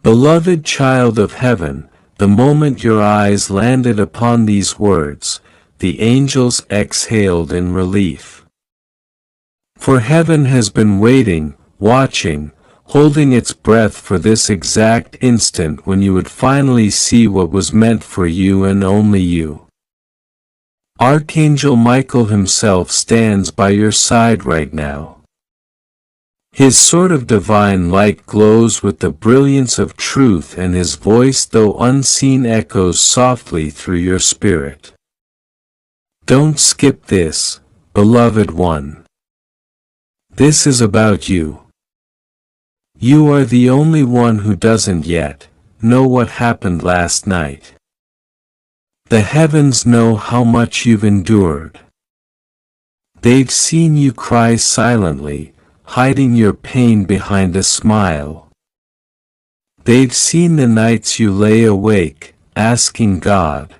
Beloved child of heaven, the moment your eyes landed upon these words, the angels exhaled in relief. For heaven has been waiting, watching, holding its breath for this exact instant when you would finally see what was meant for you and only you. Archangel Michael himself stands by your side right now. His sword of divine light glows with the brilliance of truth, and his voice, though unseen, echoes softly through your spirit. Don't skip this, beloved one. This is about you. You are the only one who doesn't yet know what happened last night. The heavens know how much you've endured. They've seen you cry silently, hiding your pain behind a smile. They've seen the nights you lay awake, asking God,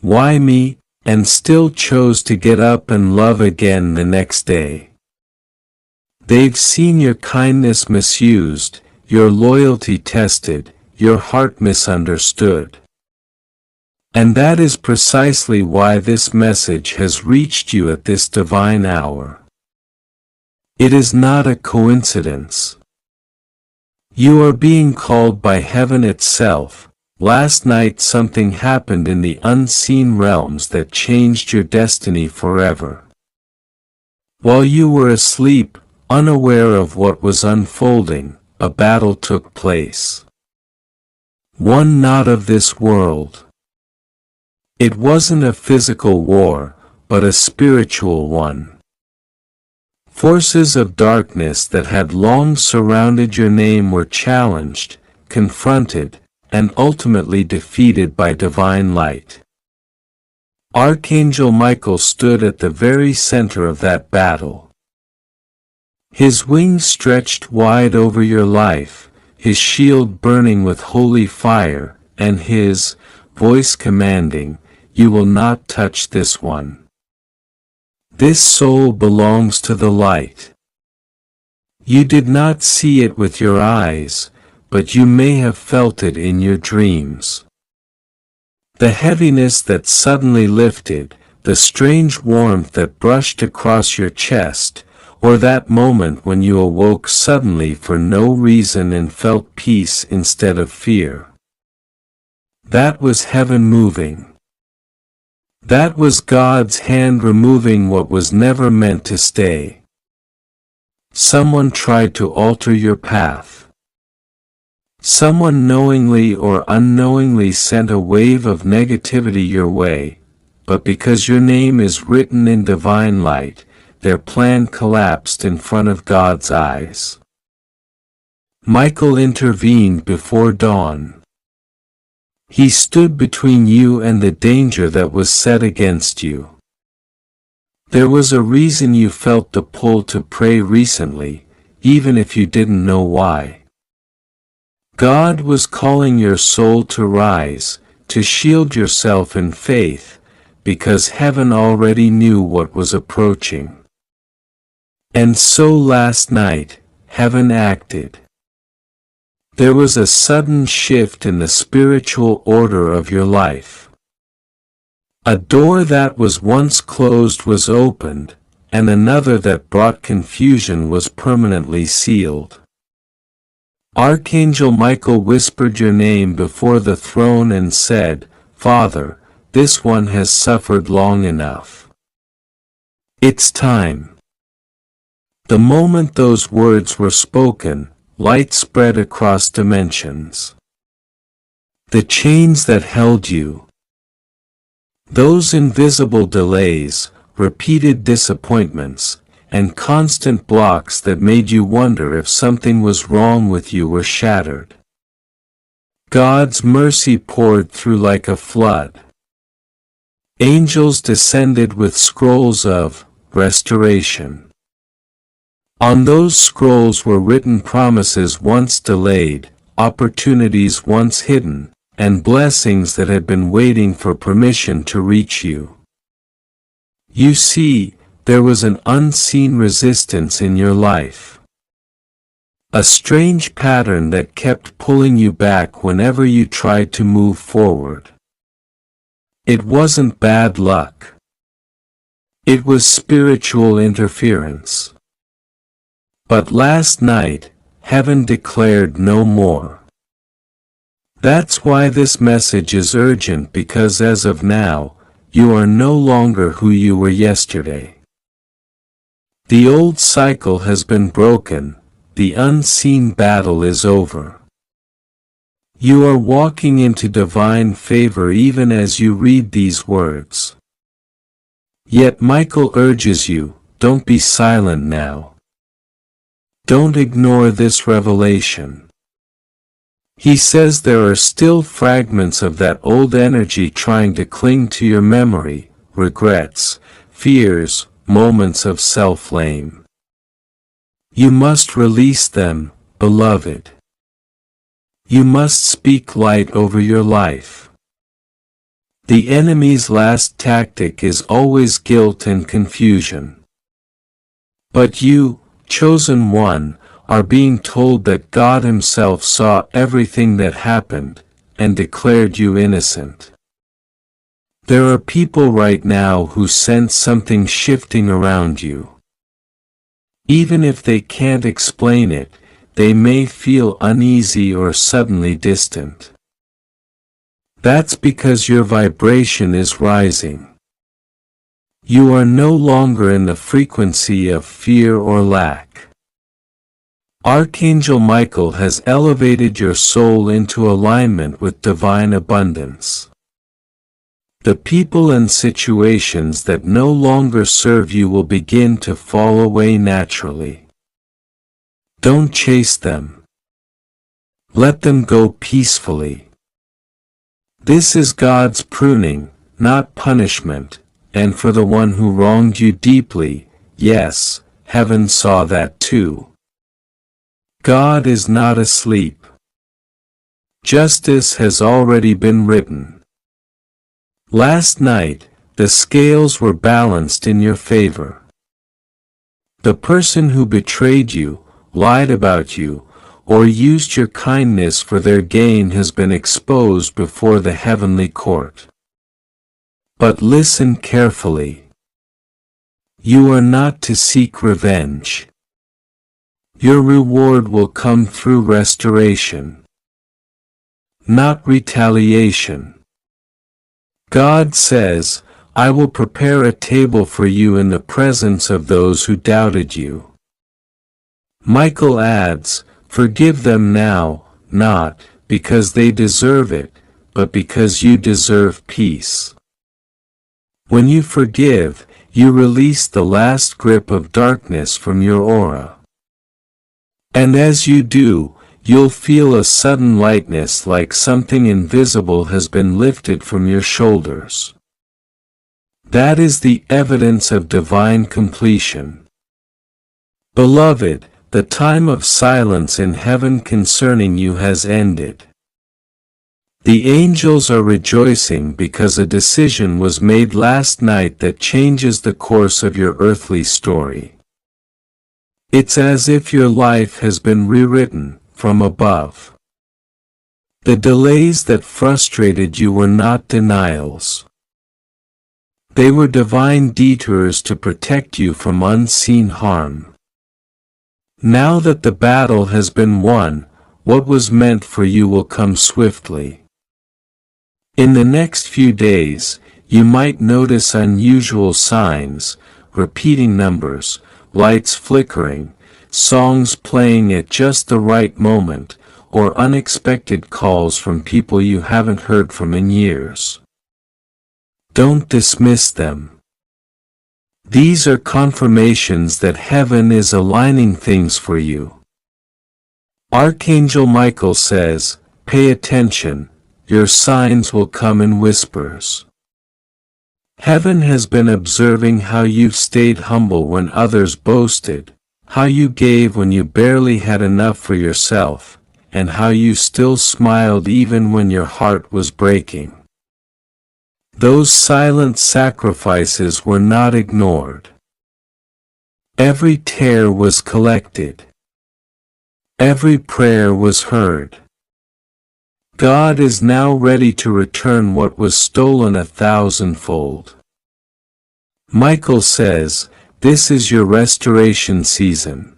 "Why me?" and still chose to get up and love again the next day. They've seen your kindness misused, your loyalty tested, your heart misunderstood. And that is precisely why this message has reached you at this divine hour. It is not a coincidence. You are being called by heaven itself. Last night something happened in the unseen realms that changed your destiny forever. While you were asleep, unaware of what was unfolding, a battle took place. One not of this world. It wasn't a physical war, but a spiritual one. Forces of darkness that had long surrounded your name were challenged, confronted, and ultimately defeated by divine light. Archangel Michael stood at the very center of that battle. His wings stretched wide over your life, his shield burning with holy fire, and his voice commanding, "You will not touch this one. This soul belongs to the light." You did not see it with your eyes, but you may have felt it in your dreams. The heaviness that suddenly lifted, the strange warmth that brushed across your chest, or that moment when you awoke suddenly for no reason and felt peace instead of fear. That was heaven moving. That was God's hand removing what was never meant to stay. Someone tried to alter your path. Someone knowingly or unknowingly sent a wave of negativity your way, but because your name is written in divine light, their plan collapsed in front of God's eyes. Michael intervened before dawn. He stood between you and the danger that was set against you. There was a reason you felt the pull to pray recently, even if you didn't know why. God was calling your soul to rise, to shield yourself in faith, because heaven already knew what was approaching. And so last night, heaven acted. There was a sudden shift in the spiritual order of your life. A door that was once closed was opened, and another that brought confusion was permanently sealed. Archangel Michael whispered your name before the throne and said, "Father, this one has suffered long enough. It's time." The moment those words were spoken, light spread across dimensions. The chains that held you, those invisible delays, repeated disappointments, and constant blocks that made you wonder if something was wrong with you, were shattered. God's mercy poured through like a flood. Angels descended with scrolls of restoration. On those scrolls were written promises once delayed, opportunities once hidden, and blessings that had been waiting for permission to reach you. You see, there was an unseen resistance in your life. A strange pattern that kept pulling you back whenever you tried to move forward. It wasn't bad luck. It was spiritual interference. But last night, heaven declared no more. That's why this message is urgent, because as of now, you are no longer who you were yesterday. The old cycle has been broken. The unseen battle is over. You are walking into divine favor even as you read these words. Yet Michael urges you, don't be silent now. Don't ignore this revelation. He says there are still fragments of that old energy trying to cling to your memory, regrets, fears, moments of self-blame. You must release them, beloved. You must speak light over your life. The enemy's last tactic is always guilt and confusion. But you, chosen one, are being told that God Himself saw everything that happened, and declared you innocent. There are people right now who sense something shifting around you. Even if they can't explain it, they may feel uneasy or suddenly distant. That's because your vibration is rising. You are no longer in the frequency of fear or lack. Archangel Michael has elevated your soul into alignment with divine abundance. The people and situations that no longer serve you will begin to fall away naturally. Don't chase them. Let them go peacefully. This is God's pruning, not punishment, and for the one who wronged you deeply, yes, heaven saw that too. God is not asleep. Justice has already been written. Last night, the scales were balanced in your favor. The person who betrayed you, lied about you, or used your kindness for their gain has been exposed before the heavenly court. But listen carefully. You are not to seek revenge. Your reward will come through restoration, not retaliation. God says, I will prepare a table for you in the presence of those who doubted you. Michael adds, forgive them now, not because they deserve it, but because you deserve peace. When you forgive, you release the last grip of darkness from your aura. And as you do, you'll feel a sudden lightness, like something invisible has been lifted from your shoulders. That is the evidence of divine completion. Beloved, the time of silence in heaven concerning you has ended. The angels are rejoicing because a decision was made last night that changes the course of your earthly story. It's as if your life has been rewritten from above. The delays that frustrated you were not denials. They were divine detours to protect you from unseen harm. Now that the battle has been won, what was meant for you will come swiftly. In the next few days, you might notice unusual signs, repeating numbers, lights flickering, songs playing at just the right moment, or unexpected calls from people you haven't heard from in years. Don't dismiss them. These are confirmations that heaven is aligning things for you. Archangel Michael says, pay attention, your signs will come in whispers. Heaven has been observing how you've stayed humble when others boasted, how you gave when you barely had enough for yourself, and how you still smiled even when your heart was breaking. Those silent sacrifices were not ignored. Every tear was collected. Every prayer was heard. God is now ready to return what was stolen 1,000-fold. Michael says, "This is your restoration season."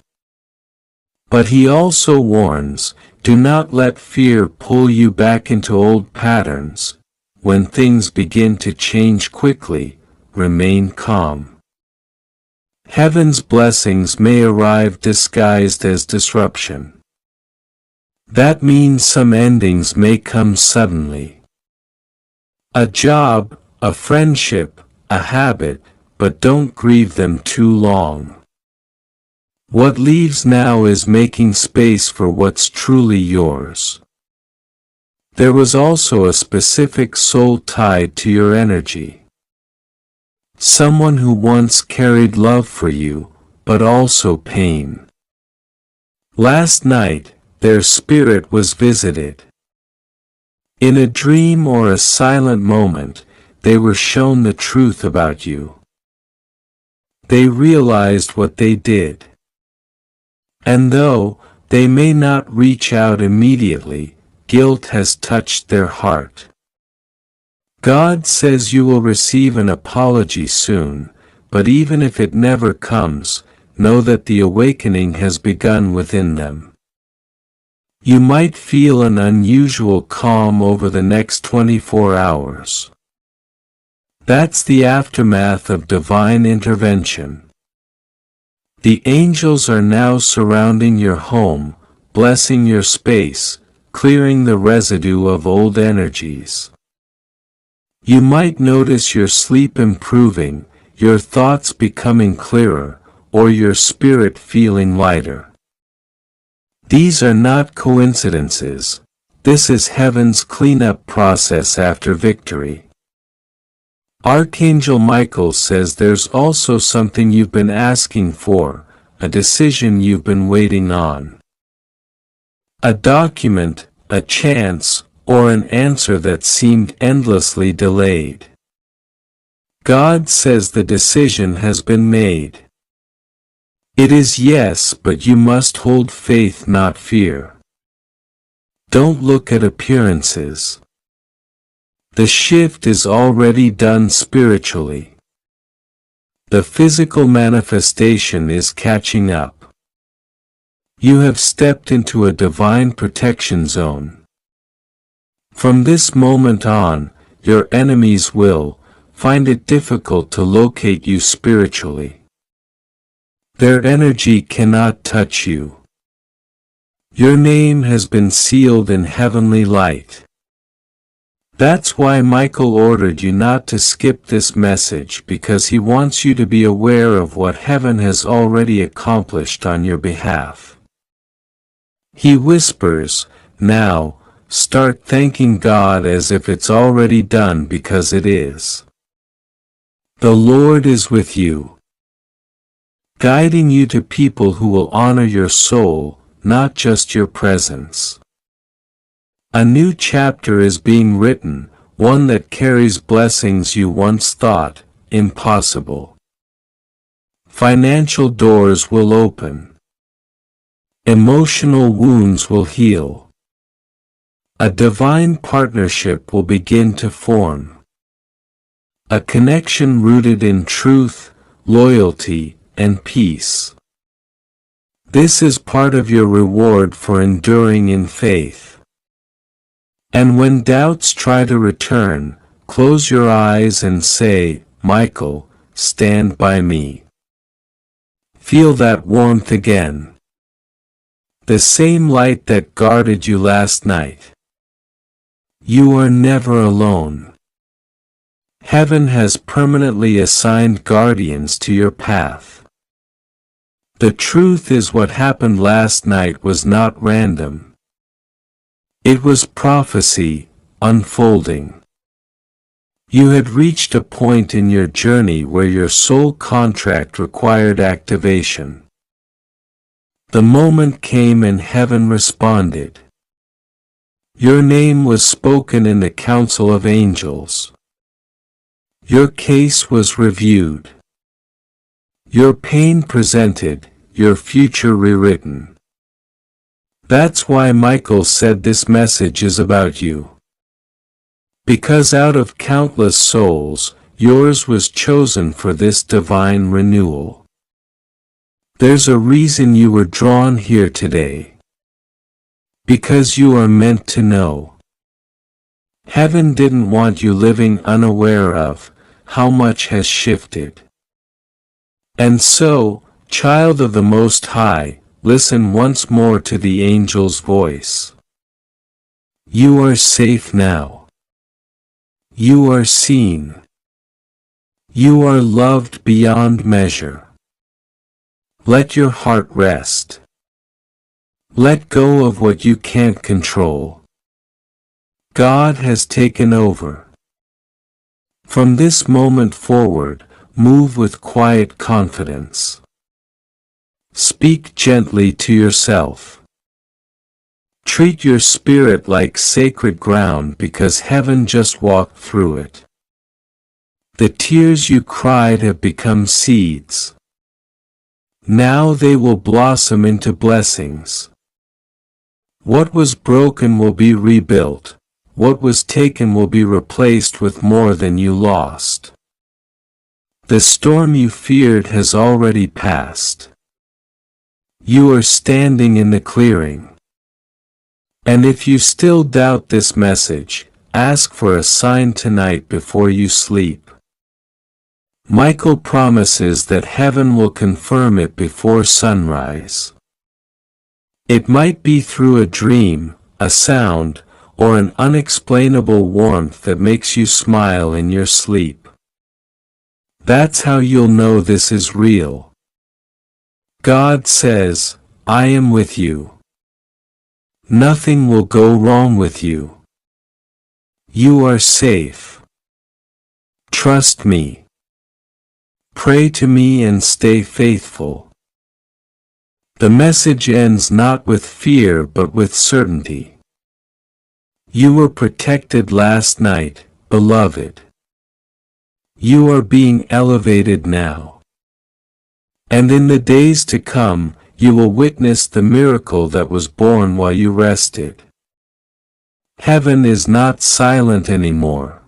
But he also warns, do not let fear pull you back into old patterns. When things begin to change quickly, remain calm. Heaven's blessings may arrive disguised as disruption. That means some endings may come suddenly. A job, a friendship, a habit, but don't grieve them too long. What leaves now is making space for what's truly yours. There was also a specific soul tied to your energy. Someone who once carried love for you, but also pain. Last night, their spirit was visited. In a dream or a silent moment, they were shown the truth about you. They realized what they did. And though they may not reach out immediately, guilt has touched their heart. God says you will receive an apology soon, but even if it never comes, know that the awakening has begun within them. You might feel an unusual calm over the next 24 hours. That's the aftermath of divine intervention. The angels are now surrounding your home, blessing your space, clearing the residue of old energies. You might notice your sleep improving, your thoughts becoming clearer, or your spirit feeling lighter. These are not coincidences. This is heaven's cleanup process after victory. Archangel Michael says there's also something you've been asking for, a decision you've been waiting on. A document, a chance, or an answer that seemed endlessly delayed. God says the decision has been made. It is yes, but you must hold faith, not fear. Don't look at appearances. The shift is already done spiritually. The physical manifestation is catching up. You have stepped into a divine protection zone. From this moment on, your enemies will find it difficult to locate you spiritually. Their energy cannot touch you. Your name has been sealed in heavenly light. That's why Michael ordered you not to skip this message, because he wants you to be aware of what heaven has already accomplished on your behalf. He whispers, now, start thanking God as if it's already done, because it is. The Lord is with you, guiding you to people who will honor your soul, not just your presence. A new chapter is being written, one that carries blessings you once thought impossible. Financial doors will open. Emotional wounds will heal. A divine partnership will begin to form. A connection rooted in truth, loyalty, and peace. This is part of your reward for enduring in faith. And when doubts try to return, close your eyes and say, Michael, stand by me. Feel that warmth again. The same light that guarded you last night. You are never alone. Heaven has permanently assigned guardians to your path. The truth is, what happened last night was not random. It was prophecy, unfolding. You had reached a point in your journey where your soul contract required activation. The moment came and heaven responded. Your name was spoken in the council of angels. Your case was reviewed. Your pain presented, your future rewritten. That's why Michael said this message is about you. Because out of countless souls, yours was chosen for this divine renewal. There's a reason you were drawn here today. Because you are meant to know. Heaven didn't want you living unaware of how much has shifted. And so, child of the Most High, listen once more to the angel's voice. You are safe now. You are seen. You are loved beyond measure. Let your heart rest. Let go of what you can't control. God has taken over. From this moment forward, move with quiet confidence. Speak gently to yourself. Treat your spirit like sacred ground because heaven just walked through it. The tears you cried have become seeds. Now they will blossom into blessings. What was broken will be rebuilt. What was taken will be replaced with more than you lost. The storm you feared has already passed. You are standing in the clearing. And if you still doubt this message, ask for a sign tonight before you sleep. Michael promises that heaven will confirm it before sunrise. It might be through a dream, a sound, or an unexplainable warmth that makes you smile in your sleep. That's how you'll know this is real. God says, I am with you. Nothing will go wrong with you. You are safe. Trust me. Pray to me and stay faithful. The message ends not with fear but with certainty. You were protected last night, beloved. You are being elevated now. And in the days to come, you will witness the miracle that was born while you rested. Heaven is not silent anymore.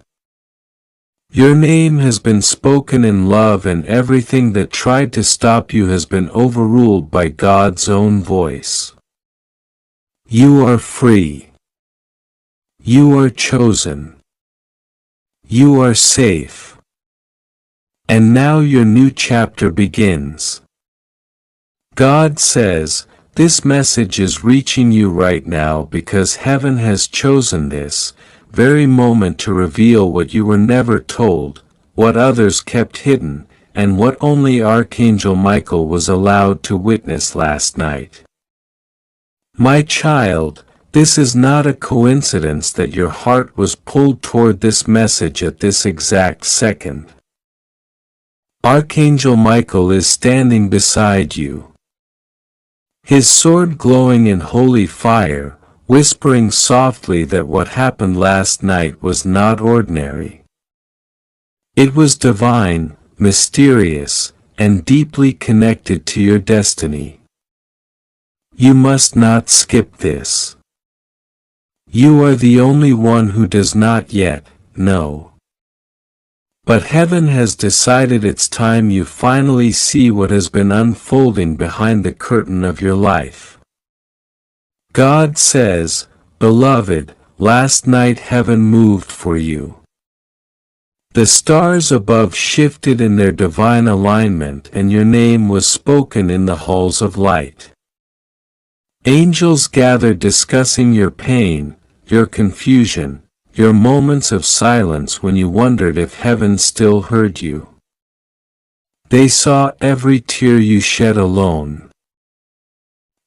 Your name has been spoken in love, and everything that tried to stop you has been overruled by God's own voice. You are free. You are chosen. You are safe. And now your new chapter begins. God says, this message is reaching you right now because heaven has chosen this very moment to reveal what you were never told, what others kept hidden, and what only Archangel Michael was allowed to witness last night. My child, this is not a coincidence that your heart was pulled toward this message at this exact second. Archangel Michael is standing beside you. His sword glowing in holy fire, whispering softly that what happened last night was not ordinary. It was divine, mysterious, and deeply connected to your destiny. You must not skip this. You are the only one who does not yet know. But heaven has decided it's time you finally see what has been unfolding behind the curtain of your life. God says, beloved, last night heaven moved for you. The stars above shifted in their divine alignment, and your name was spoken in the halls of light. Angels gathered discussing your pain, your confusion, your moments of silence when you wondered if heaven still heard you. They saw every tear you shed alone.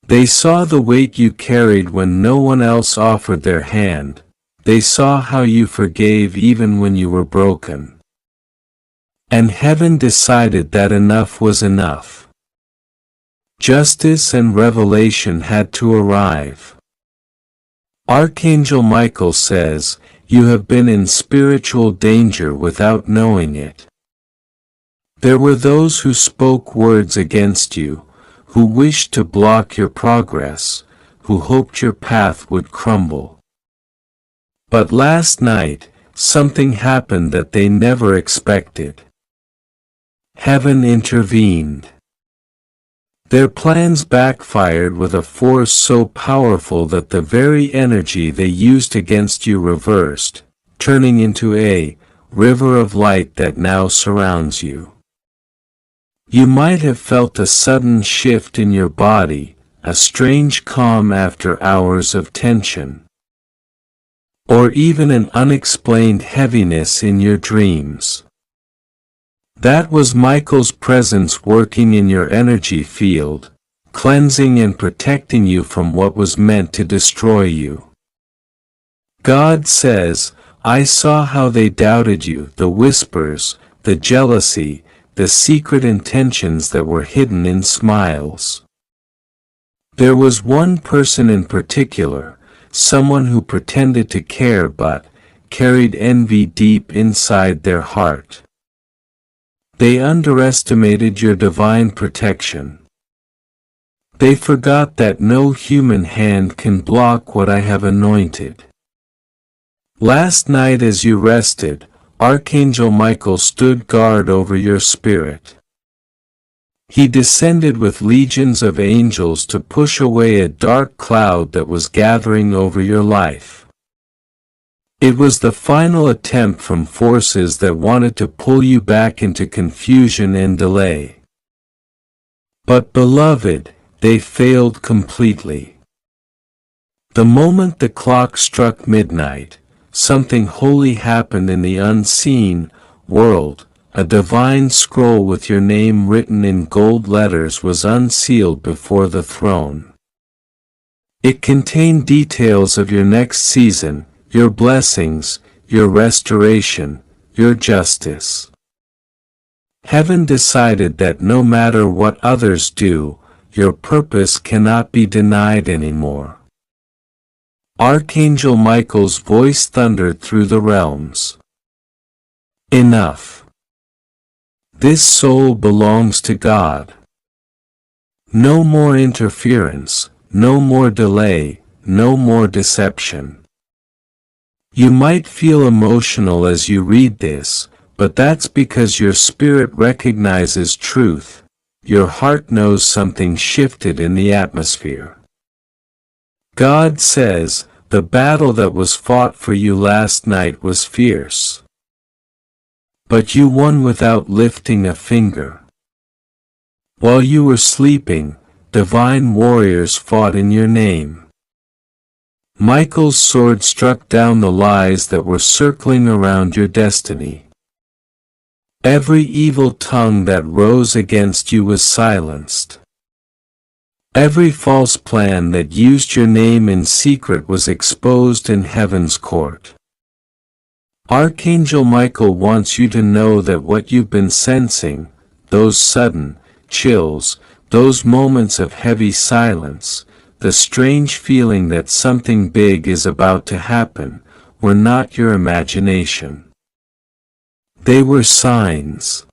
They saw the weight you carried when no one else offered their hand. They saw how you forgave even when you were broken. And heaven decided that enough was enough. Justice and revelation had to arrive. Archangel Michael says, you have been in spiritual danger without knowing it. There were those who spoke words against you, who wished to block your progress, who hoped your path would crumble. But last night, something happened that they never expected. Heaven intervened. Their plans backfired with a force so powerful that the very energy they used against you reversed, turning into a river of light that now surrounds you. You might have felt a sudden shift in your body, a strange calm after hours of tension, or even an unexplained heaviness in your dreams. That was Michael's presence working in your energy field, cleansing and protecting you from what was meant to destroy you. God says, I saw how they doubted you, the whispers, the jealousy, the secret intentions that were hidden in smiles. There was one person in particular, someone who pretended to care but carried envy deep inside their heart. They underestimated your divine protection. They forgot that no human hand can block what I have anointed. Last night as you rested, Archangel Michael stood guard over your spirit. He descended with legions of angels to push away a dark cloud that was gathering over your life. It was the final attempt from forces that wanted to pull you back into confusion and delay. But beloved, they failed completely. The moment the clock struck midnight, something holy happened in the unseen world. A divine scroll with your name written in gold letters was unsealed before the throne. It contained details of your next season, your blessings, your restoration, your justice. Heaven decided that no matter what others do, your purpose cannot be denied anymore. Archangel Michael's voice thundered through the realms. Enough. This soul belongs to God. No more interference, no more delay, no more deception. You might feel emotional as you read this, but that's because your spirit recognizes truth. Your heart knows something shifted in the atmosphere. God says, the battle that was fought for you last night was fierce. But you won without lifting a finger. While you were sleeping, divine warriors fought in your name. Michael's sword struck down the lies that were circling around your destiny. Every evil tongue that rose against you was silenced. Every false plan that used your name in secret was exposed in heaven's court. Archangel Michael wants you to know that what you've been sensing, those sudden chills, those moments of heavy silence, the strange feeling that something big is about to happen, were not your imagination. They were signs.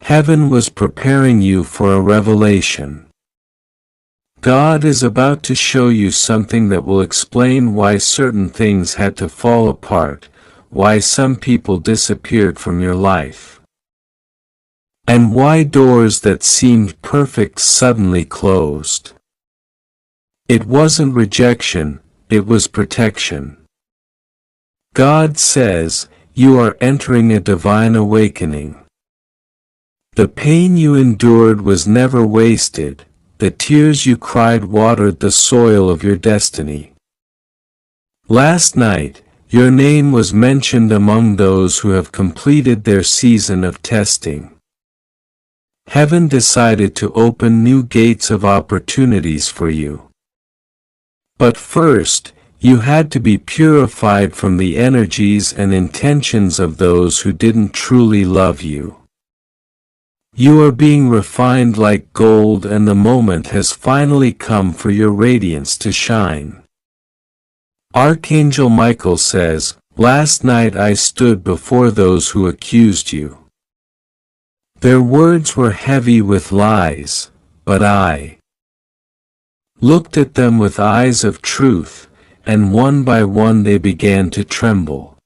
Heaven was preparing you for a revelation. God is about to show you something that will explain why certain things had to fall apart, why some people disappeared from your life, and why doors that seemed perfect suddenly closed. It wasn't rejection, it was protection. God says, you are entering a divine awakening. The pain you endured was never wasted, the tears you cried watered the soil of your destiny. Last night, your name was mentioned among those who have completed their season of testing. Heaven decided to open new gates of opportunities for you. But first, you had to be purified from the energies and intentions of those who didn't truly love you. You are being refined like gold, and the moment has finally come for your radiance to shine. Archangel Michael says, last night I stood before those who accused you. Their words were heavy with lies, but I looked at them with eyes of truth, and one by one they began to tremble.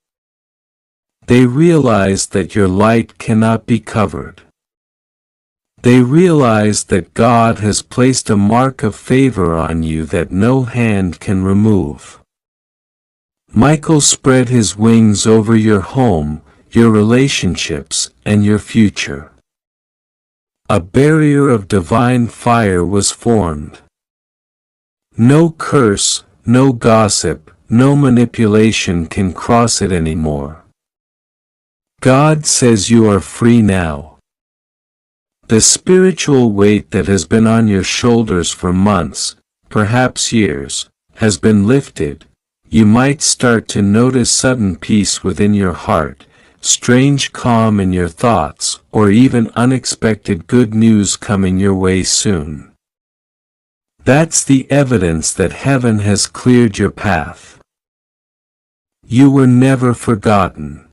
They realized that your light cannot be covered. They realized that God has placed a mark of favor on you that no hand can remove. Michael spread his wings over your home, your relationships, and your future. A barrier of divine fire was formed. No curse, no gossip, no manipulation can cross it anymore. God says you are free now. The spiritual weight that has been on your shoulders for months, perhaps years, has been lifted. You might start to notice sudden peace within your heart, strange calm in your thoughts, or even unexpected good news coming your way soon. That's the evidence that heaven has cleared your path. You were never forgotten.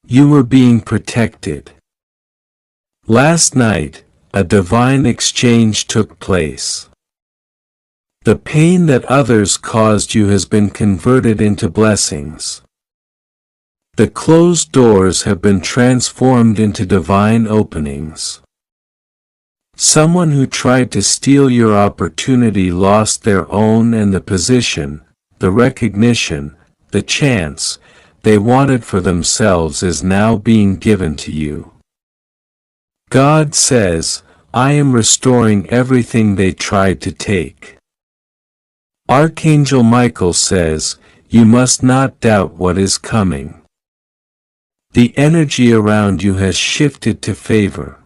You were being protected. Last night, a divine exchange took place. The pain that others caused you has been converted into blessings. The closed doors have been transformed into divine openings. Someone who tried to steal your opportunity lost their own, and the position, the recognition, the chance they wanted for themselves is now being given to you. God says, I am restoring everything they tried to take. Archangel Michael says, you must not doubt what is coming. The energy around you has shifted to favor.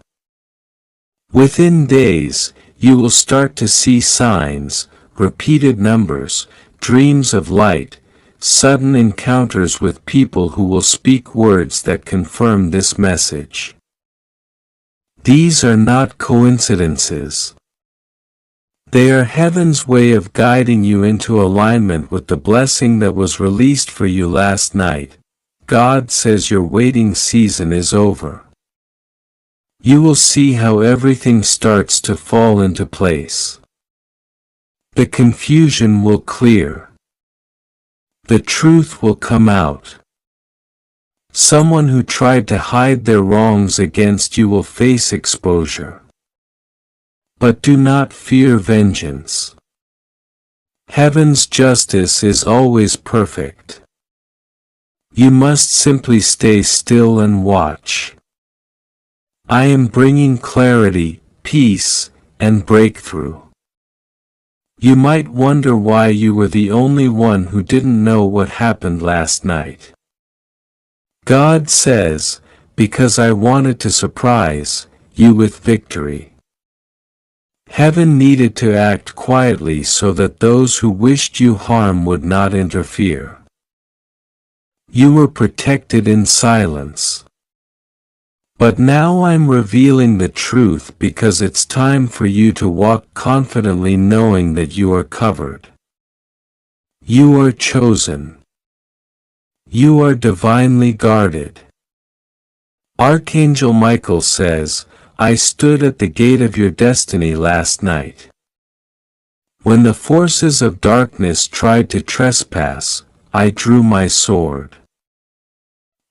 Within days, you will start to see signs, repeated numbers, dreams of light, sudden encounters with people who will speak words that confirm this message. These are not coincidences. They are heaven's way of guiding you into alignment with the blessing that was released for you last night. God says your waiting season is over. You will see how everything starts to fall into place. The confusion will clear. The truth will come out. Someone who tried to hide their wrongs against you will face exposure. But do not fear vengeance. Heaven's justice is always perfect. You must simply stay still and watch. I am bringing clarity, peace, and breakthrough. You might wonder why you were the only one who didn't know what happened last night. God says, because I wanted to surprise you with victory. Heaven needed to act quietly so that those who wished you harm would not interfere. You were protected in silence. But now I'm revealing the truth because it's time for you to walk confidently knowing that you are covered. You are chosen. You are divinely guarded. Archangel Michael says, I stood at the gate of your destiny last night. When the forces of darkness tried to trespass, I drew my sword.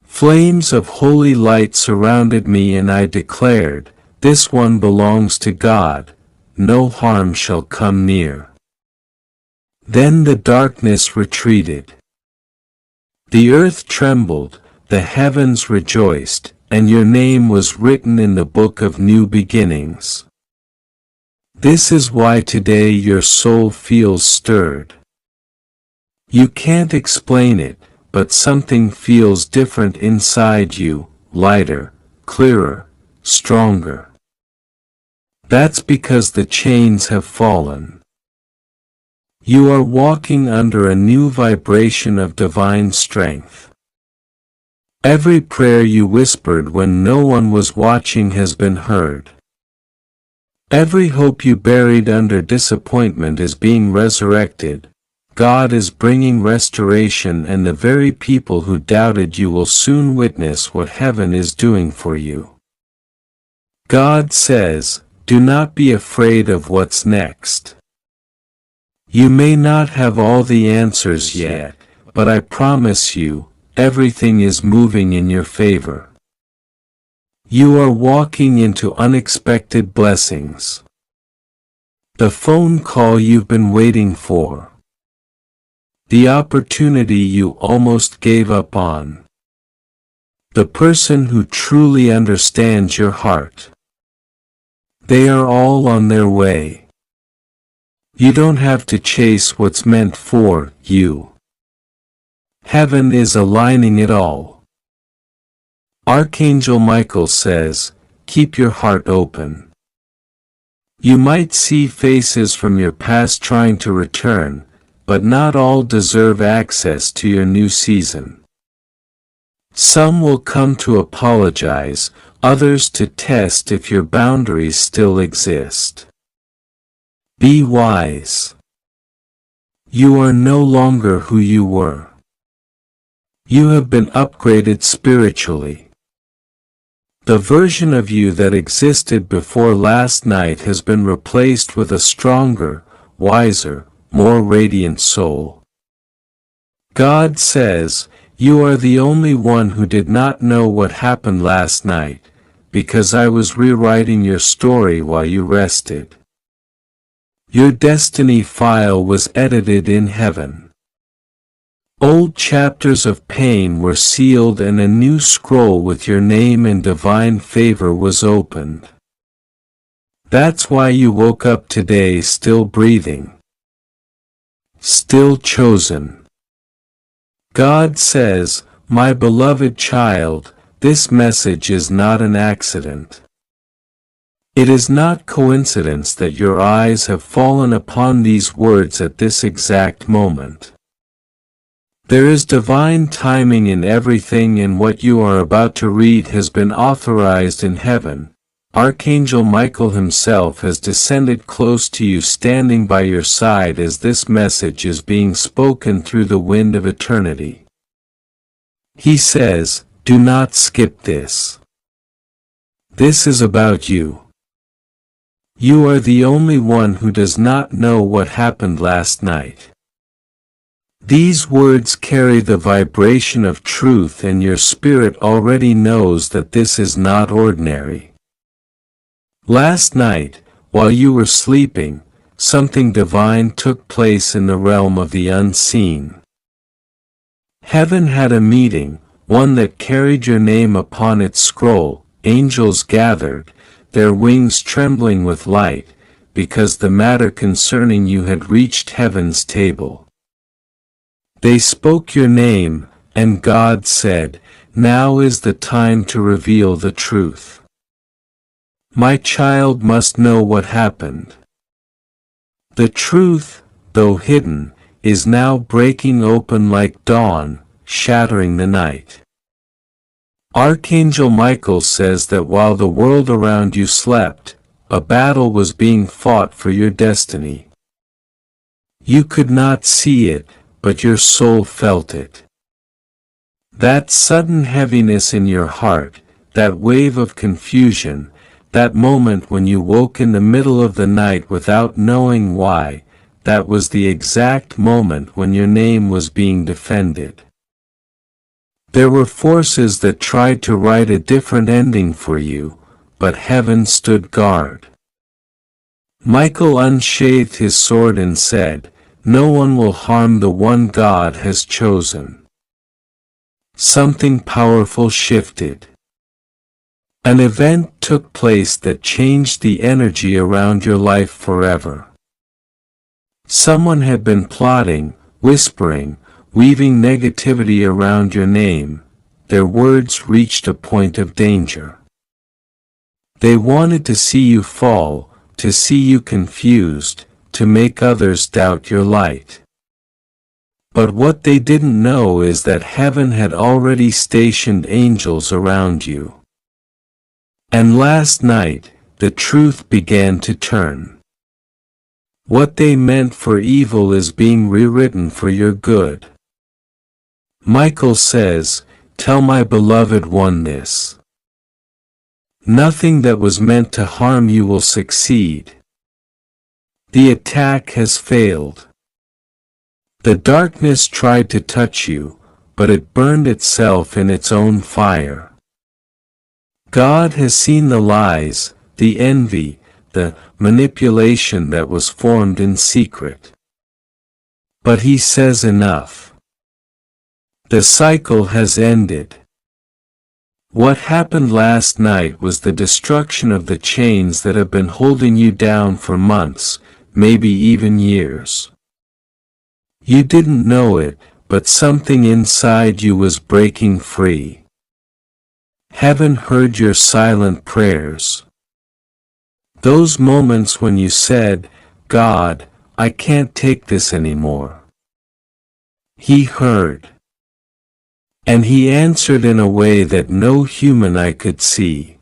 Flames of holy light surrounded me and I declared, this one belongs to God, no harm shall come near. Then the darkness retreated. The earth trembled, the heavens rejoiced, and your name was written in the book of new beginnings. This is why today your soul feels stirred. You can't explain it, but something feels different inside you, lighter, clearer, stronger. That's because the chains have fallen. You are walking under a new vibration of divine strength. Every prayer you whispered when no one was watching has been heard. Every hope you buried under disappointment is being resurrected. God is bringing restoration, and the very people who doubted you will soon witness what heaven is doing for you. God says, do not be afraid of what's next. You may not have all the answers yet, but I promise you, everything is moving in your favor. You are walking into unexpected blessings. The phone call you've been waiting for. The opportunity you almost gave up on. The person who truly understands your heart. They are all on their way. You don't have to chase what's meant for you. Heaven is aligning it all. Archangel Michael says, keep your heart open. You might see faces from your past trying to return, but not all deserve access to your new season. Some will come to apologize, others to test if your boundaries still exist. Be wise. You are no longer who you were. You have been upgraded spiritually. The version of you that existed before last night has been replaced with a stronger, wiser, more radiant soul. God says, you are the only one who did not know what happened last night, because I was rewriting your story while you rested. Your destiny file was edited in heaven. Old chapters of pain were sealed and a new scroll with your name and divine favor was opened. That's why you woke up today still breathing. Still chosen. God says, my beloved child, this message is not an accident. It is not coincidence that your eyes have fallen upon these words at this exact moment. There is divine timing in everything, and what you are about to read has been authorized in heaven. Archangel Michael himself has descended close to you, standing by your side as this message is being spoken through the wind of eternity. He says, do not skip this. This is about you. You are the only one who does not know what happened last night. These words carry the vibration of truth, and your spirit already knows that this is not ordinary. Last night, while you were sleeping, something divine took place in the realm of the unseen. Heaven had a meeting, one that carried your name upon its scroll. Angels gathered, their wings trembling with light, because the matter concerning you had reached heaven's table. They spoke your name, and God said, now is the time to reveal the truth. My child must know what happened. The truth, though hidden, is now breaking open like dawn, shattering the night. Archangel Michael says that while the world around you slept, a battle was being fought for your destiny. You could not see it, but your soul felt it. That sudden heaviness in your heart, that wave of confusion, that moment when you woke in the middle of the night without knowing why, that was the exact moment when your name was being defended. There were forces that tried to write a different ending for you, but heaven stood guard. Michael unsheathed his sword and said, no one will harm the one God has chosen. Something powerful shifted. An event took place that changed the energy around your life forever. Someone had been plotting, whispering, weaving negativity around your name. Their words reached a point of danger. They wanted to see you fall, to see you confused, to make others doubt your light. But what they didn't know is that heaven had already stationed angels around you. And last night, the truth began to turn. What they meant for evil is being rewritten for your good. Michael says, tell my beloved one this. Nothing that was meant to harm you will succeed. The attack has failed. The darkness tried to touch you, but it burned itself in its own fire. God has seen the lies, the envy, the manipulation that was formed in secret. But He says enough. The cycle has ended. What happened last night was the destruction of the chains that have been holding you down for months, maybe even years. You didn't know it, but something inside you was breaking free. Heaven heard your silent prayers. Those moments when you said, "God, I can't take this anymore." He heard. And He answered in a way that no human eye could see.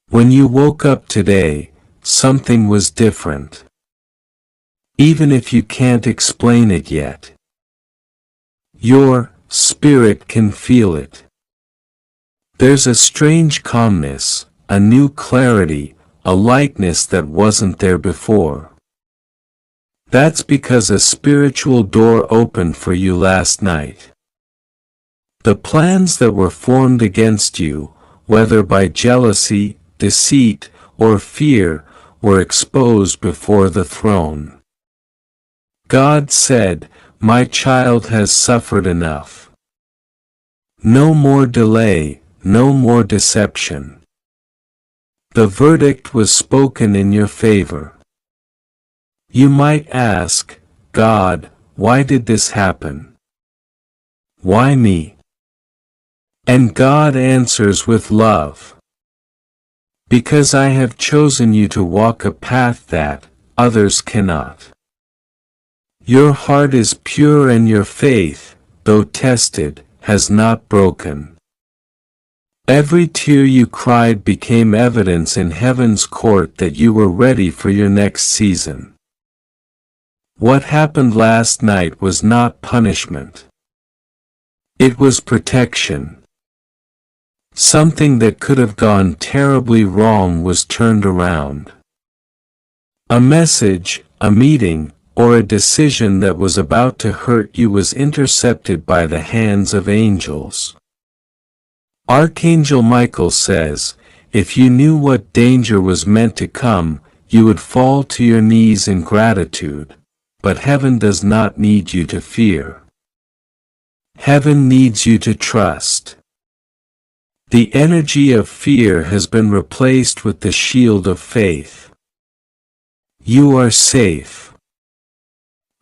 When you woke up today, something was different. Even if you can't explain it yet. Your spirit can feel it. There's a strange calmness, a new clarity, a lightness that wasn't there before. That's because a spiritual door opened for you last night. The plans that were formed against you, whether by jealousy, deceit, or fear, were exposed before the throne. God said, "My child has suffered enough. No more delay, no more deception." The verdict was spoken in your favor. You might ask, "God, why did this happen? Why me?" And God answers with love. "Because I have chosen you to walk a path that others cannot. Your heart is pure and your faith, though tested, has not broken. Every tear you cried became evidence in heaven's court that you were ready for your next season. What happened last night was not punishment. It was protection. Something that could have gone terribly wrong was turned around. A message, a meeting, or a decision that was about to hurt you was intercepted by the hands of angels. Archangel Michael says, if you knew what danger was meant to come, you would fall to your knees in gratitude, but heaven does not need you to fear. Heaven needs you to trust. The energy of fear has been replaced with the shield of faith. You are safe.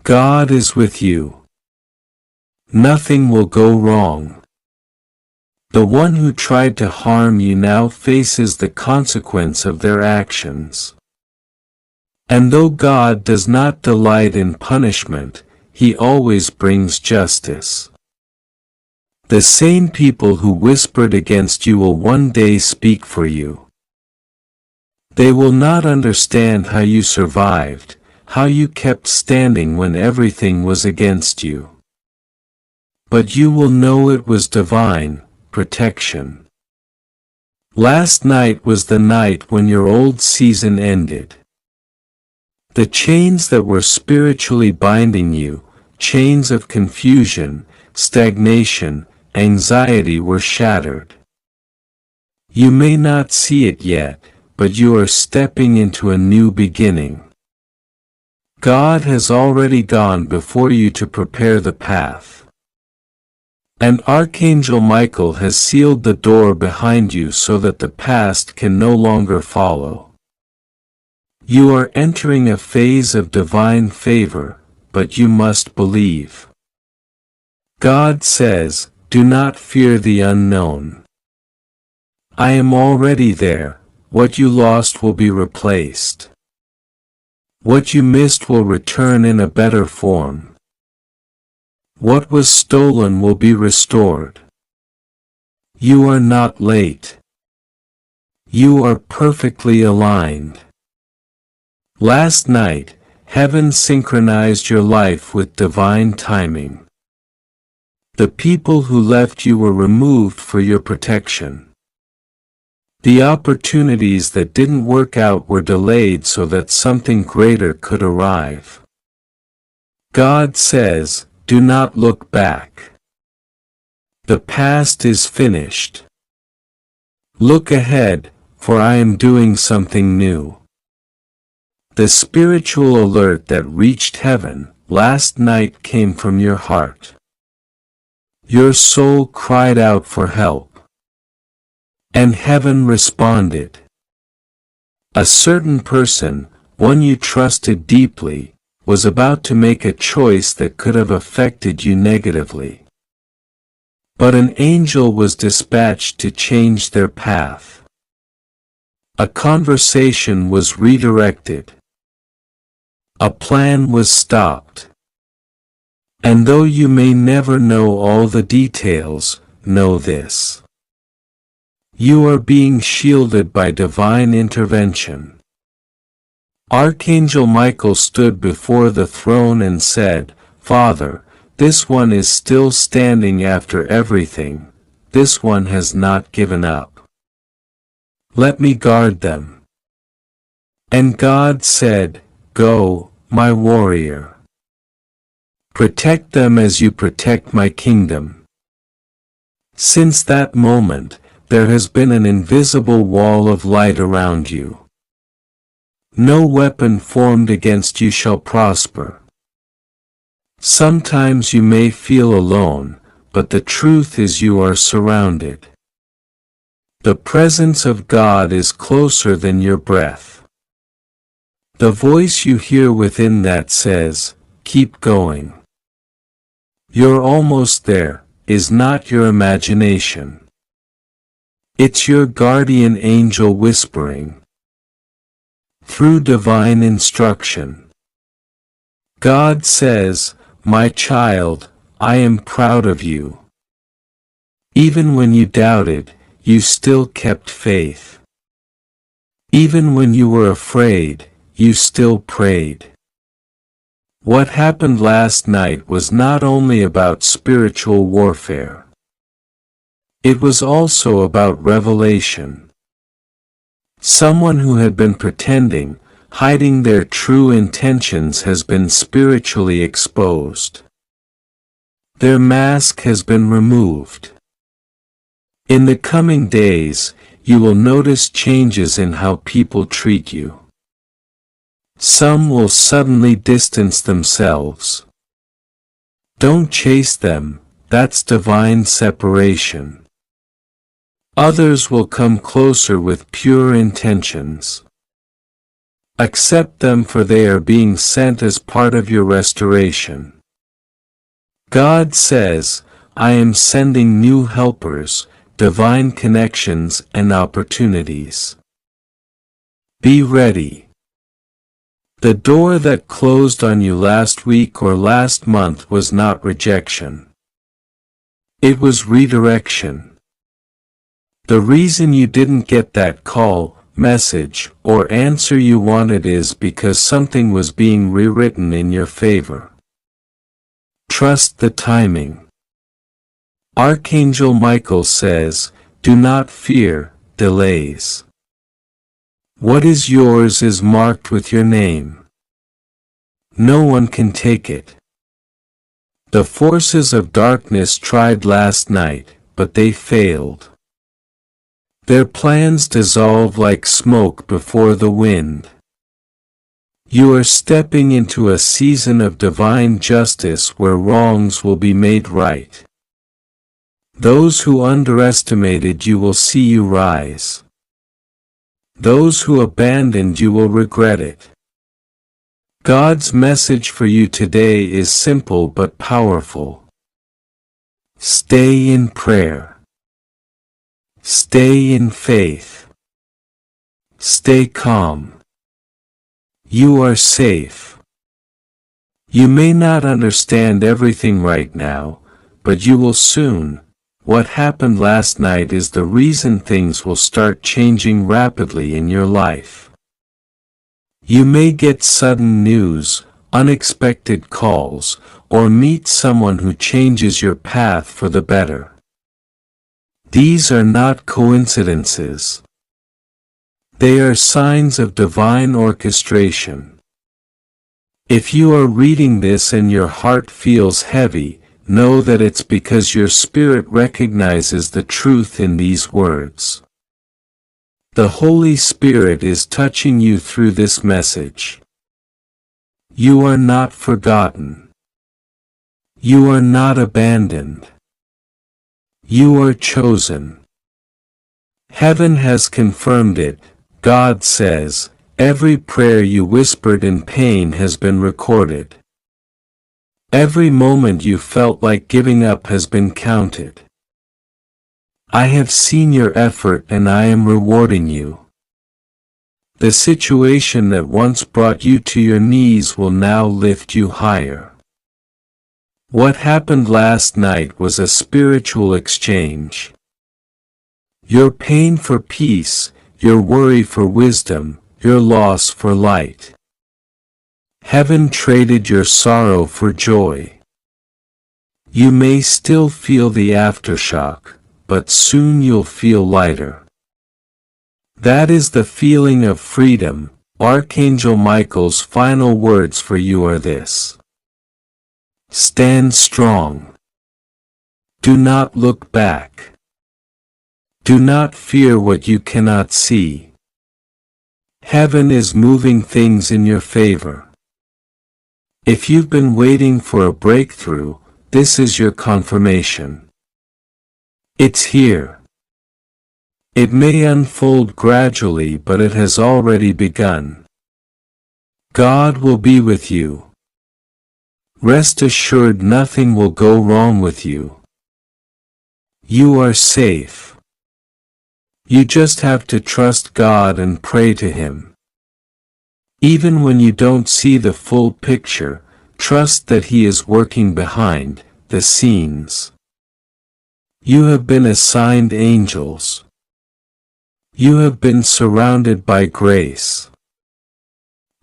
God is with you. Nothing will go wrong. The one who tried to harm you now faces the consequence of their actions. And though God does not delight in punishment, He always brings justice. The same people who whispered against you will one day speak for you. They will not understand how you survived, how you kept standing when everything was against you. But you will know it was divine protection. Last night was the night when your old season ended. The chains that were spiritually binding you, chains of confusion, stagnation, anxiety were shattered. You may not see it yet, but you are stepping into a new beginning. God has already gone before you to prepare the path. And Archangel Michael has sealed the door behind you so that the past can no longer follow. You are entering a phase of divine favor, but you must believe. God says, do not fear the unknown. I am already there. What you lost will be replaced. What you missed will return in a better form. What was stolen will be restored. You are not late. You are perfectly aligned. Last night, heaven synchronized your life with divine timing. The people who left you were removed for your protection. The opportunities that didn't work out were delayed so that something greater could arrive. God says, do not look back. The past is finished. Look ahead, for I am doing something new. The spiritual alert that reached heaven last night came from your heart. Your soul cried out for help. And heaven responded. A certain person, one you trusted deeply, was about to make a choice that could have affected you negatively. But an angel was dispatched to change their path. A conversation was redirected. A plan was stopped. And though you may never know all the details, know this. You are being shielded by divine intervention. Archangel Michael stood before the throne and said, Father, this one is still standing after everything. This one has not given up. Let me guard them. And God said, Go, my warrior. Protect them as you protect my kingdom. Since that moment, there has been an invisible wall of light around you. No weapon formed against you shall prosper. Sometimes you may feel alone, but the truth is you are surrounded. The presence of God is closer than your breath. The voice you hear within that says, keep going. You're almost there, is not your imagination. It's your guardian angel whispering. Through divine instruction. God says, My child, I am proud of you. Even when you doubted, you still kept faith. Even when you were afraid, you still prayed. What happened last night was not only about spiritual warfare. It was also about revelation. Someone who had been pretending, hiding their true intentions has been spiritually exposed. Their mask has been removed. In the coming days, you will notice changes in how people treat you. Some will suddenly distance themselves. Don't chase them, that's divine separation. Others will come closer with pure intentions. Accept them, for they are being sent as part of your restoration. God says, I am sending new helpers, divine connections and opportunities. Be ready. The door that closed on you last week or last month was not rejection. It was redirection. The reason you didn't get that call, message, or answer you wanted is because something was being rewritten in your favor. Trust the timing. Archangel Michael says, do not fear delays. What is yours is marked with your name. No one can take it. The forces of darkness tried last night, but they failed. Their plans dissolve like smoke before the wind. You are stepping into a season of divine justice where wrongs will be made right. Those who underestimated you will see you rise. Those who abandoned you will regret it. God's message for you today is simple but powerful. Stay in prayer. Stay in faith. Stay calm. You are safe. You may not understand everything right now, but you will soon. What happened last night is the reason things will start changing rapidly in your life. You may get sudden news, unexpected calls, or meet someone who changes your path for the better. These are not coincidences. They are signs of divine orchestration. If you are reading this and your heart feels heavy, know that it's because your spirit recognizes the truth in these words. The Holy Spirit is touching you through this message. You are not forgotten. You are not abandoned. You are chosen. Heaven has confirmed it. God says, every prayer you whispered in pain has been recorded. Every moment you felt like giving up has been counted. I have seen your effort and I am rewarding you. The situation that once brought you to your knees will now lift you higher. What happened last night was a spiritual exchange. Your pain for peace, your worry for wisdom, your loss for light. Heaven traded your sorrow for joy. You may still feel the aftershock, but soon you'll feel lighter. That is the feeling of freedom. Archangel Michael's final words for you are this. Stand strong. Do not look back. Do not fear what you cannot see. Heaven is moving things in your favor. If you've been waiting for a breakthrough, this is your confirmation. It's here. It may unfold gradually, but it has already begun. God will be with you. Rest assured nothing will go wrong with you. You are safe. You just have to trust God and pray to Him. Even when you don't see the full picture, trust that He is working behind the scenes. You have been assigned angels. You have been surrounded by grace.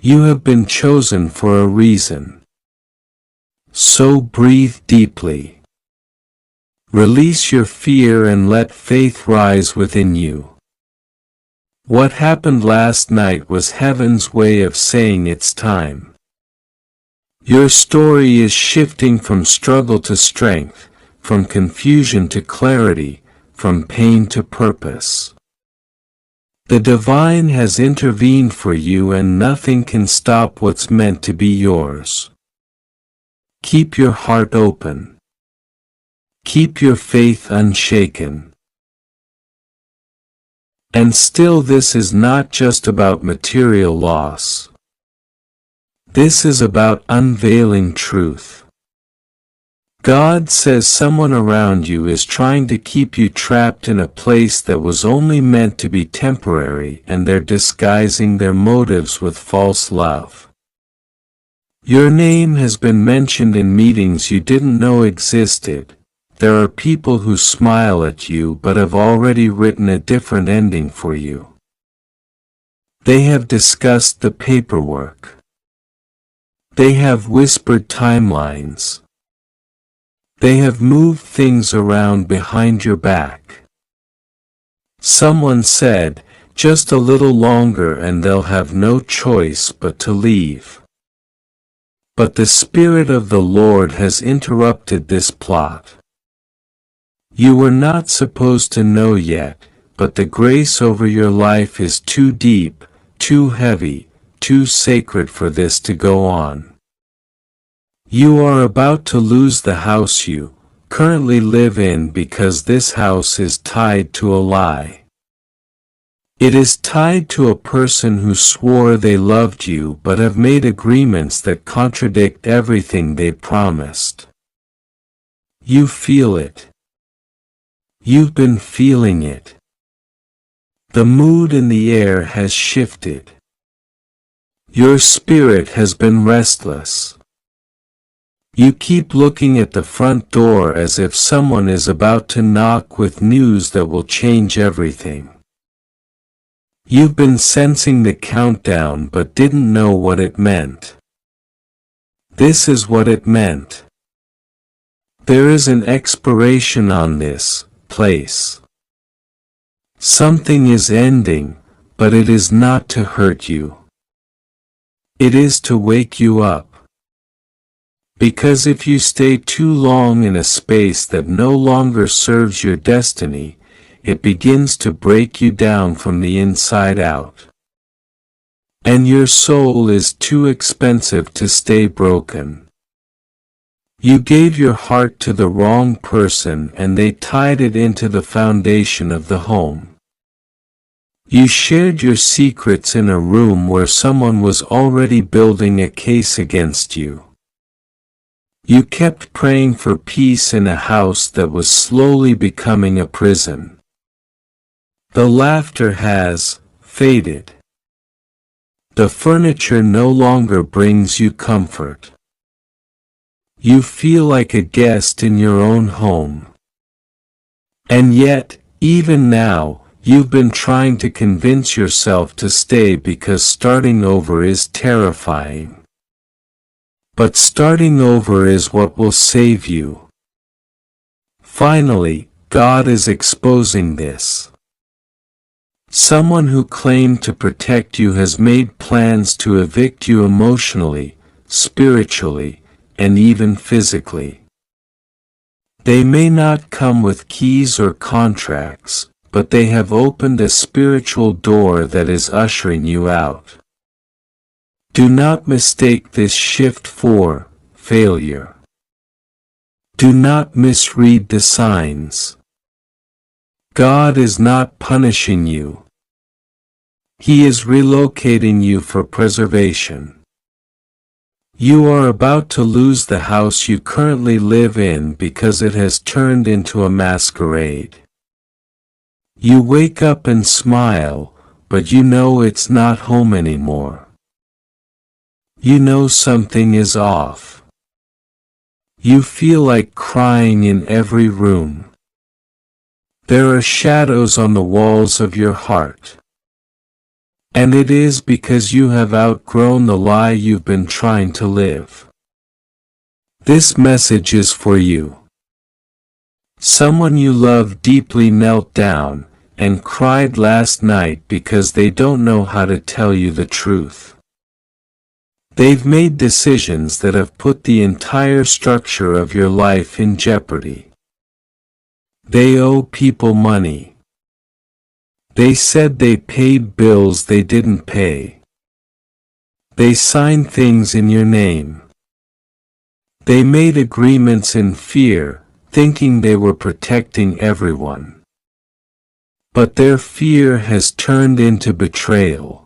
You have been chosen for a reason. So breathe deeply. Release your fear and let faith rise within you. What happened last night was Heaven's way of saying it's time. Your story is shifting from struggle to strength, from confusion to clarity, from pain to purpose. The divine has intervened for you and nothing can stop what's meant to be yours. Keep your heart open. Keep your faith unshaken. And still, this is not just about material loss. This is about unveiling truth. God says someone around you is trying to keep you trapped in a place that was only meant to be temporary, and they're disguising their motives with false love. Your name has been mentioned in meetings you didn't know existed. There are people who smile at you but have already written a different ending for you. They have discussed the paperwork. They have whispered timelines. They have moved things around behind your back. Someone said, just a little longer and they'll have no choice but to leave. But the Spirit of the Lord has interrupted this plot. You were not supposed to know yet, but the grace over your life is too deep, too heavy, too sacred for this to go on. You are about to lose the house you currently live in because this house is tied to a lie. It is tied to a person who swore they loved you but have made agreements that contradict everything they promised. You feel it. You've been feeling it. The mood in the air has shifted. Your spirit has been restless. You keep looking at the front door as if someone is about to knock with news that will change everything. You've been sensing the countdown but didn't know what it meant. This is what it meant. There is an expiration on this place. Something is ending, but it is not to hurt you. It is to wake you up. Because if you stay too long in a space that no longer serves your destiny, it begins to break you down from the inside out. And your soul is too expensive to stay broken. You gave your heart to the wrong person and they tied it into the foundation of the home. You shared your secrets in a room where someone was already building a case against you. You kept praying for peace in a house that was slowly becoming a prison. The laughter has faded. The furniture no longer brings you comfort. You feel like a guest in your own home. And yet, even now, you've been trying to convince yourself to stay because starting over is terrifying. But starting over is what will save you. Finally, God is exposing this. Someone who claimed to protect you has made plans to evict you emotionally, spiritually, and even physically. They may not come with keys or contracts, but they have opened a spiritual door that is ushering you out. Do not mistake this shift for failure. Do not misread the signs. God is not punishing you. He is relocating you for preservation. You are about to lose the house you currently live in because it has turned into a masquerade. You wake up and smile, but you know it's not home anymore. You know something is off. You feel like crying in every room. There are shadows on the walls of your heart. And it is because you have outgrown the lie you've been trying to live. This message is for you. Someone you love deeply knelt down and cried last night because they don't know how to tell you the truth. They've made decisions that have put the entire structure of your life in jeopardy. They owe people money. They said they paid bills they didn't pay. They signed things in your name. They made agreements in fear, thinking they were protecting everyone. But their fear has turned into betrayal.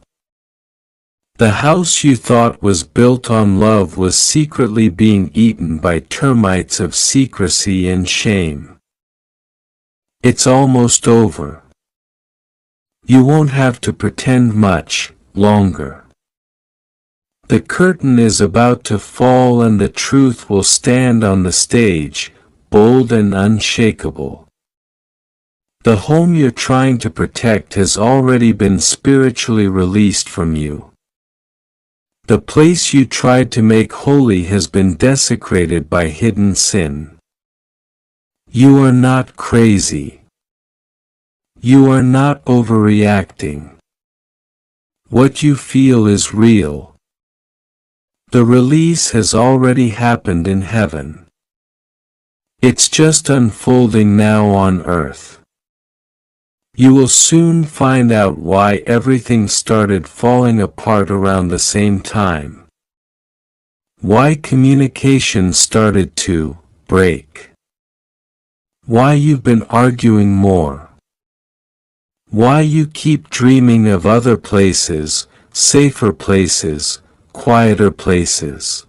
The house you thought was built on love was secretly being eaten by termites of secrecy and shame. It's almost over. You won't have to pretend much longer. The curtain is about to fall and the truth will stand on the stage, bold and unshakable. The home you're trying to protect has already been spiritually released from you. The place you tried to make holy has been desecrated by hidden sin. You are not crazy. You are not overreacting. What you feel is real. The release has already happened in heaven. It's just unfolding now on earth. You will soon find out why everything started falling apart around the same time. Why communication started to break. Why you've been arguing more. Why you keep dreaming of other places, safer places, quieter places.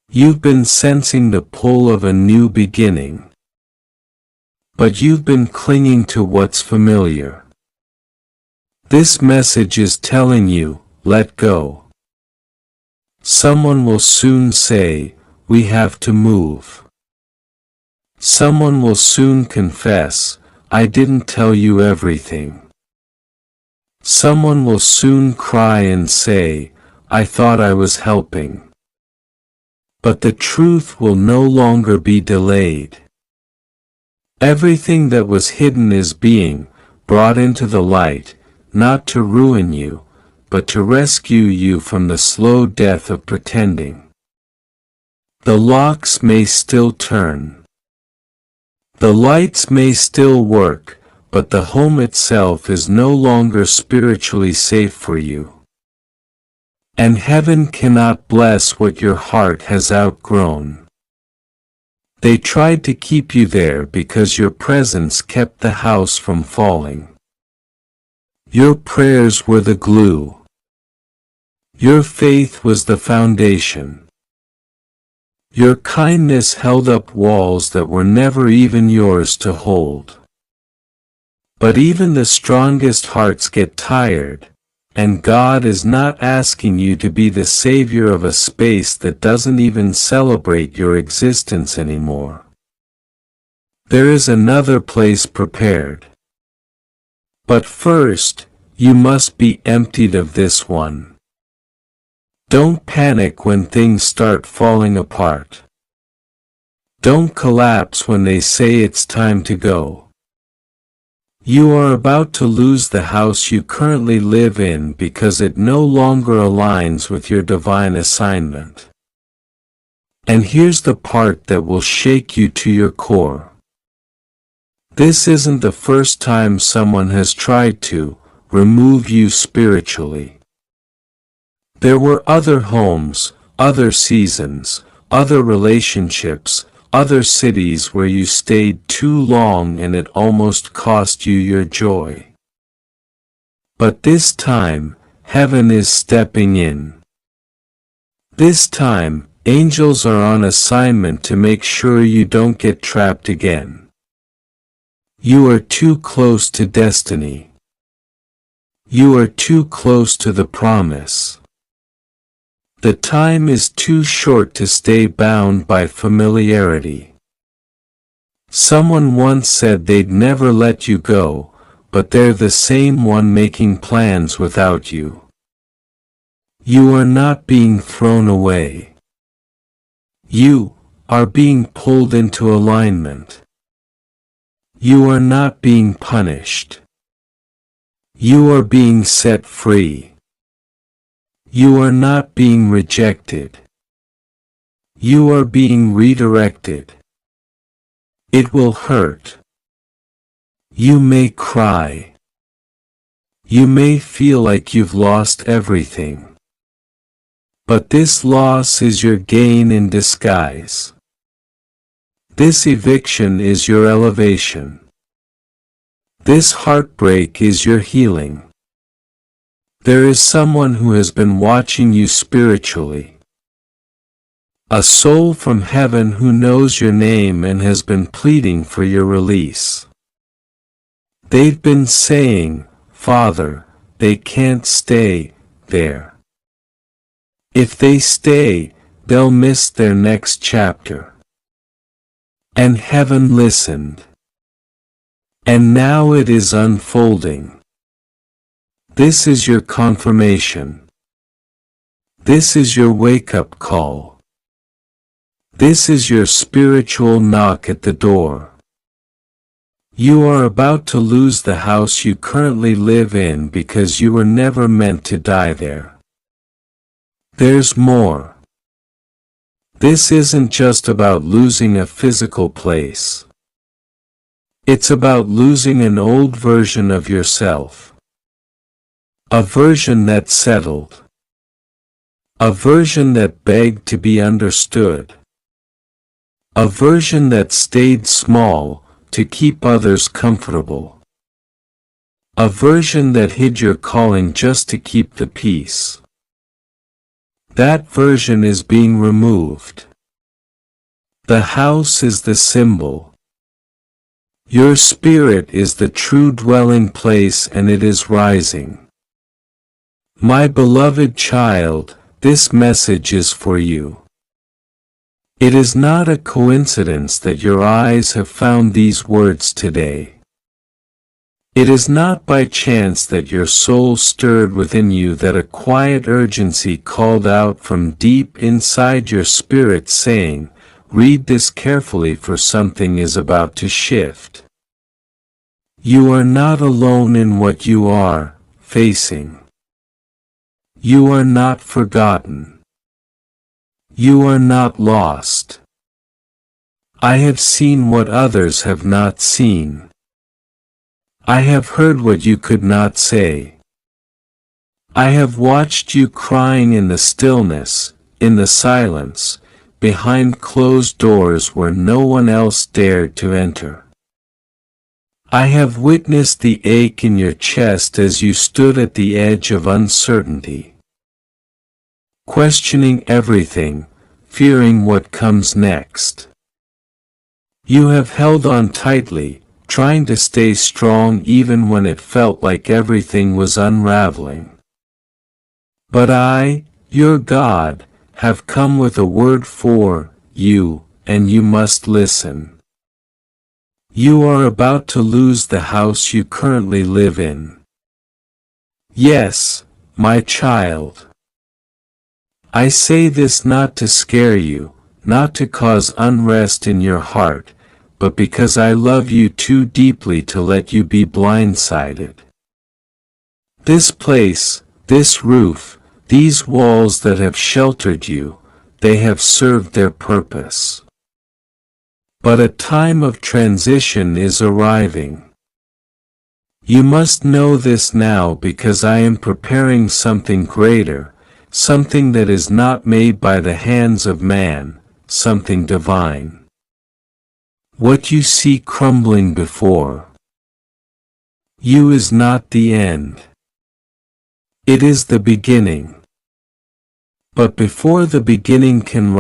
You've been sensing the pull of a new beginning. But you've been clinging to what's familiar. This message is telling you, let go. Someone will soon say, we have to move. Someone will soon confess, I didn't tell you everything. Someone will soon cry and say, I thought I was helping. But the truth will no longer be delayed. Everything that was hidden is being brought into the light, not to ruin you, but to rescue you from the slow death of pretending. The locks may still turn. The lights may still work, but the home itself is no longer spiritually safe for you. And heaven cannot bless what your heart has outgrown. They tried to keep you there because your presence kept the house from falling. Your prayers were the glue. Your faith was the foundation. Your kindness held up walls that were never even yours to hold. But even the strongest hearts get tired, and God is not asking you to be the savior of a space that doesn't even celebrate your existence anymore. There is another place prepared. But first, you must be emptied of this one. Don't panic when things start falling apart. Don't collapse when they say it's time to go. You are about to lose the house you currently live in because it no longer aligns with your divine assignment. And here's the part that will shake you to your core. This isn't the first time someone has tried to remove you spiritually. There were other homes, other seasons, other relationships, other cities where you stayed too long and it almost cost you your joy. But this time, heaven is stepping in. This time, angels are on assignment to make sure you don't get trapped again. You are too close to destiny. You are too close to the promise. The time is too short to stay bound by familiarity. Someone once said they'd never let you go, but they're the same one making plans without you. You are not being thrown away. You are being pulled into alignment. You are not being punished. You are being set free. You are not being rejected. You are being redirected. It will hurt. You may cry. You may feel like you've lost everything. But this loss is your gain in disguise. This eviction is your elevation. This heartbreak is your healing. There is someone who has been watching you spiritually. A soul from heaven who knows your name and has been pleading for your release. They've been saying, Father, they can't stay there. If they stay, they'll miss their next chapter. And heaven listened. And now it is unfolding. This is your confirmation. This is your wake-up call. This is your spiritual knock at the door. You are about to lose the house you currently live in because you were never meant to die there. There's more. This isn't just about losing a physical place. It's about losing an old version of yourself. A version that settled. A version that begged to be understood. A version that stayed small to keep others comfortable. A version that hid your calling just to keep the peace. That version is being removed. The house is the symbol. Your spirit is the true dwelling place and it is rising. My beloved child, this message is for you. It is not a coincidence that your eyes have found these words today. It is not by chance that your soul stirred within you, that a quiet urgency called out from deep inside your spirit saying, read this carefully for something is about to shift. You are not alone in what you are facing. You are not forgotten. You are not lost. I have seen what others have not seen. I have heard what you could not say. I have watched you crying in the stillness, in the silence, behind closed doors where no one else dared to enter. I have witnessed the ache in your chest as you stood at the edge of uncertainty, questioning everything, fearing what comes next. You have held on tightly, trying to stay strong even when it felt like everything was unraveling. But I, your God, have come with a word for you, and you must listen. You are about to lose the house you currently live in. Yes, my child. I say this not to scare you, not to cause unrest in your heart, but because I love you too deeply to let you be blindsided. This place, this roof, these walls that have sheltered you, they have served their purpose. But a time of transition is arriving. You must know this now because I am preparing something greater, something that is not made by the hands of man, something divine. What you see crumbling before you is not the end. It is the beginning. But before the beginning can